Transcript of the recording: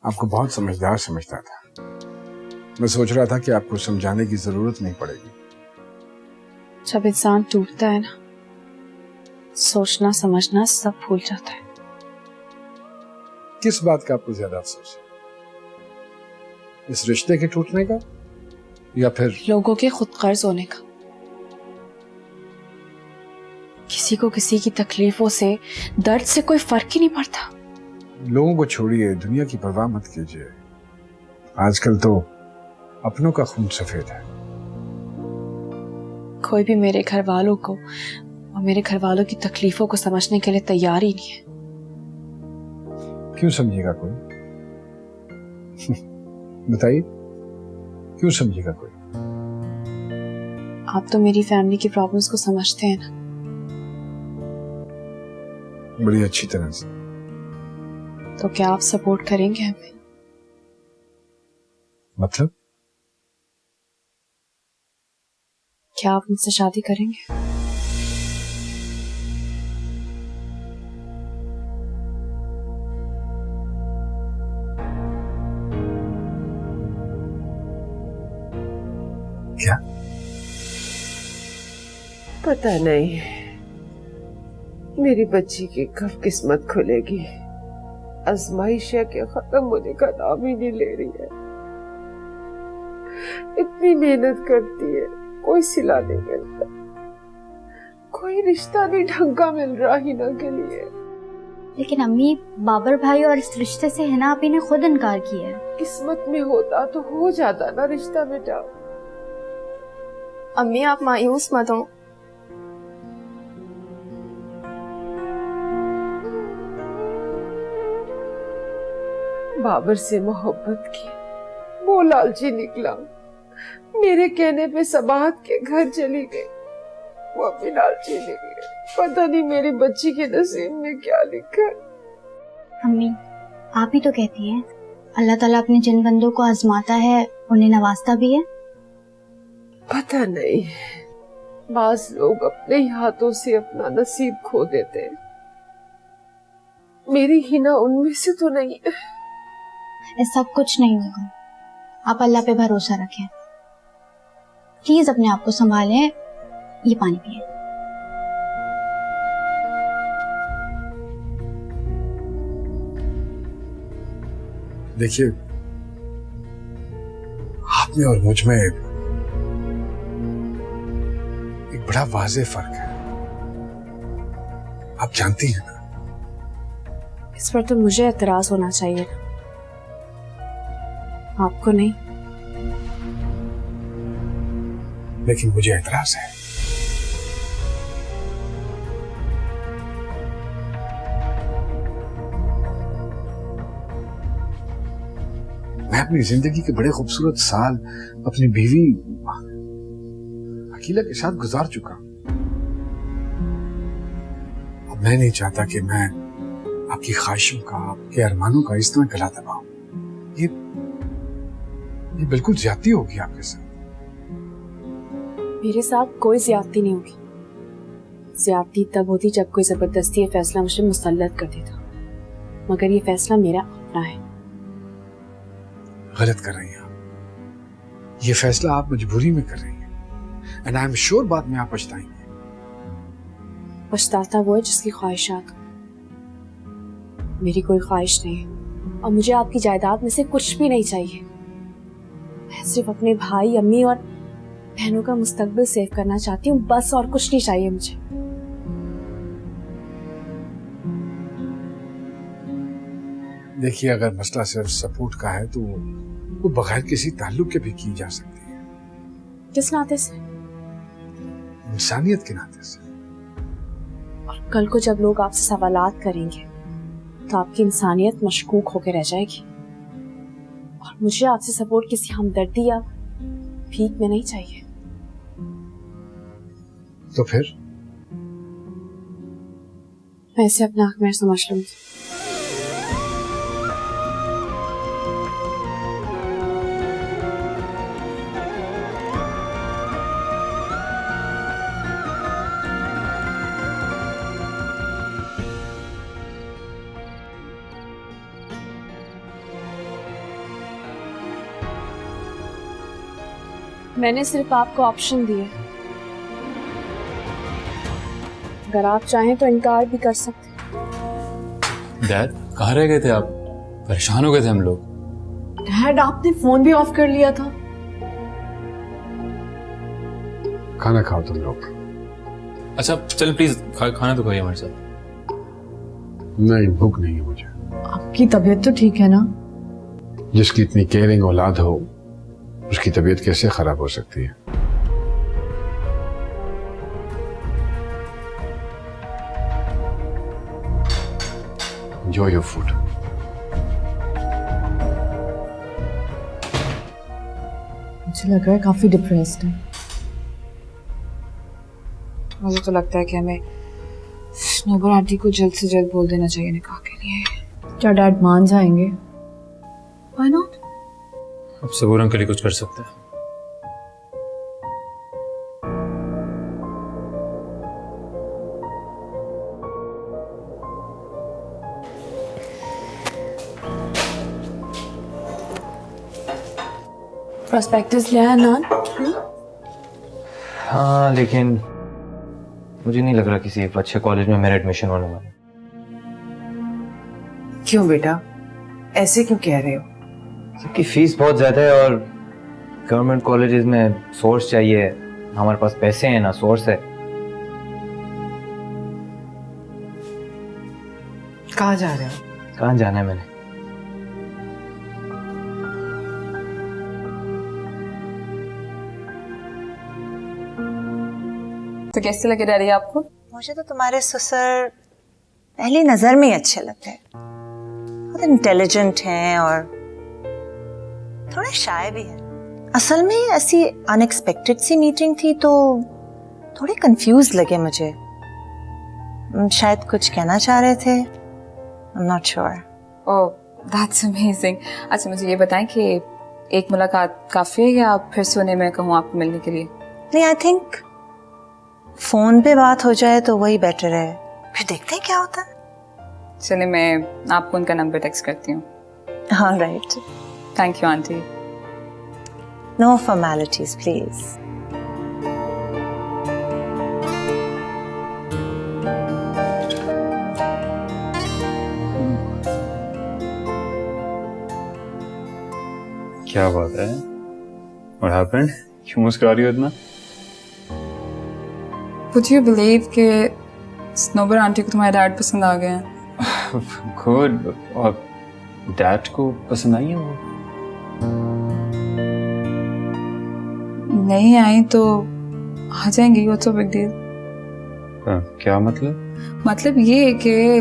आपको बहुत समझदार समझता था। मैं सोच रहा था कि आपको समझाने की जरूरत नहीं पड़ेगी। जब इंसान टूटता है ना, सोचना समझना सब भूल जाता है। किस बात का आपको ज्यादा अफसोस है, इस रिश्ते के टूटने का या फिर लोगों के खुद गर्ज होने का? किसी को किसी की तकलीफों से, दर्द से कोई फर्क ही नहीं पड़ता। लोगों को छोड़िए, दुनिया की परवाह मत कीजिए। आजकल तो अपनों का खून सफेद है। कोई भी मेरे घर वालों को और मेरे घर वालों की तकलीफों को समझने के लिए तैयार ही नहीं है। क्यों समझेगा कोई? बताइए, क्यों समझेगा कोई? आप तो मेरी फैमिली की प्रॉब्लम्स को समझते हैं ना। बड़ी अच्छी तरह से। तो क्या आप सपोर्ट करेंगे हमें? मतलब? क्या आप मुझसे शादी करेंगे? क्या? पता नहीं मेरी बच्ची की कब किस्मत खुलेगी। आजमाइश है कि खत्म होने का नाम ही नहीं ले रही है। इतनी मेहनत करती है, कोई सिला नहीं मिलता, कोई रिश्ता नहीं ढंग का मिल रहा हिना के लिए। लेकिन अम्मी, बाबर भाई और इस रिश्ते से हिना आपी ने खुद इनकार किया है। किस्मत में होता तो हो जाता ना रिश्ता बेटा। अम्मी आप मायूस मत हो। बाबर से मोहब्बत की, वो लालची निकला, मेरे कहने पे सबाहत के घर चली गई। वो भी लालची निकली। पता नहीं मेरी बच्ची के नसीब में क्या लिखा है। अम्मी, आप ही तो कहती हैं अल्लाह ताला अपने जिन बंदों को आजमाता है उन्हें नवाजता भी है। पता नहीं, बाज लोग अपने ही हाथों से अपना नसीब खो देते हैं। मेरी हिना उनमें से तो नहीं है। ऐसा कुछ नहीं होगा, आप अल्लाह पे भरोसा रखें। प्लीज अपने आप को संभालें। ये पानी पिए। देखिए, आप में और मुझ में एक बड़ा वाज़ेह फर्क है, आप जानती हैं ना। इस पर तो मुझे एतराज होना चाहिए ना, आपको नहीं। लेकिन मुझे एतराज है। मैं अपनी जिंदगी के बड़े खूबसूरत साल अपनी बीवी अकीला के साथ गुजार चुका। अब मैं नहीं चाहता कि मैं आपकी ख्वाहिशों का, आपके अरमानों का इस तरह गला दबाऊं। ये बिल्कुल ज्यादती होगी आपके साथ। मेरे साथ कोई ज्यादती नहीं होगी। ज्यादती तब होती जब कोई जबरदस्ती ये फैसला मुझे मुसल्लत कर देता, मगर ये फैसला मेरा अपना है। गलत कर रही हैं आप। ये फैसला आप मजबूरी में कर रही हैं, एंड आई एम श्योर बाद में आप पछताएंगे। पछताता वो है जिसकी ख्वाहिशात, मेरी कोई ख्वाहिश नहीं है, और मुझे आपकी जायदाद में से कुछ भी नहीं चाहिए। मैं सिर्फ अपने भाई, अम्मी और बहनों का मुस्तकबिल सेव करना चाहती हूँ, बस, और कुछ नहीं चाहिए मुझे। देखिए, अगर मसला सिर्फ सपोर्ट का है तो वो बगैर किसी ताल्लुक के भी की जा सकती है। किस नाते से? इंसानियत के नाते से। और कल को जब लोग आपसे सवालात करेंगे तो आपकी इंसानियत मशकूक होकर रह जाएगी, और मुझे आपसे सपोर्ट किसी हमदर्दी या भीख में नहीं चाहिए। तो फिर मैं इसे अपना हक में समझ लूंगी। मैंने सिर्फ आपको ऑप्शन दिए, अगर आप चाहें तो इनकार भी कर सकते हैं। डैड कहाँ रह गए थे आप? परेशान हो गए थे हम लोग। डैड आपने फोन भी ऑफ कर लिया था। खाना खाओ तुम लोग। अच्छा चल प्लीज खाना तो खाइए हमारे साथ। नहीं, भूख नहीं है मुझे। आपकी तबीयत तो ठीक है ना? जिसकी इतनी केयरिंग औलाद हो उसकी तबीयत कैसे खराब हो सकती है? Enjoy your food. मुझे लग रहा है काफी डिप्रेस्ड है। मुझे तो लगता है कि हमें स्नोबर आंटी को जल्द से जल्द बोल देना चाहिए निकाह के लिए। क्या डैड मान जाएंगे? Why not? अब सबूर अंकल ही कुछ कर सकते हैं। प्रोस्पेक्टस लिया है नान? हाँ लेकिन मुझे नहीं लग रहा किसी अच्छे कॉलेज में मेरा एडमिशन होने वाला। क्यों बेटा, ऐसे क्यों कह रहे हो? सबकी फीस बहुत ज्यादा है और गवर्नमेंट कॉलेजेस में सोर्स चाहिए। हमारे पास पैसे हैं ना सोर्स है। कहाँ जा रहे हो? कहाँ जाना है मैंने? तो कैसे लगे डैडी आपको? मुझे तो तुम्हारे ससुर पहली नजर में ही अच्छे लगते हैं। बहुत इंटेलिजेंट हैं और थोड़े शाय भी हैं। असल में ऐसी अनएक्सपेक्टेड सी मीटिंग थी तो थोड़े कंफ्यूज लगे मुझे। शायद कुछ कहना चाह रहे थे। I am not sure. Oh that's amazing. अच्छा मुझे ये बताएं कि एक मुलाकात काफ़ी है या फिर सोने में कहूँ आपको मिलने के लिए? नहीं, आई थिंक फोन पे बात हो जाए तो वही बेटर है, फिर देखते हैं क्या होता है। चलिए मैं आपको उनका नंबर टेक्स्ट करती हूँ। Alright. Thank you aunty. No formalities please. क्या बात है? What happened? क्यों मुस्कुरा रही हो इतना? Would you believe कि स्नोबर आंटी को तुम्हारे डैड पसंद आ गए हैं? गुड। और डैड को पसंद आई है वो? नहीं आई तो आ जाएंगी। What's a big deal? क्या मतलब? मतलब ये है कि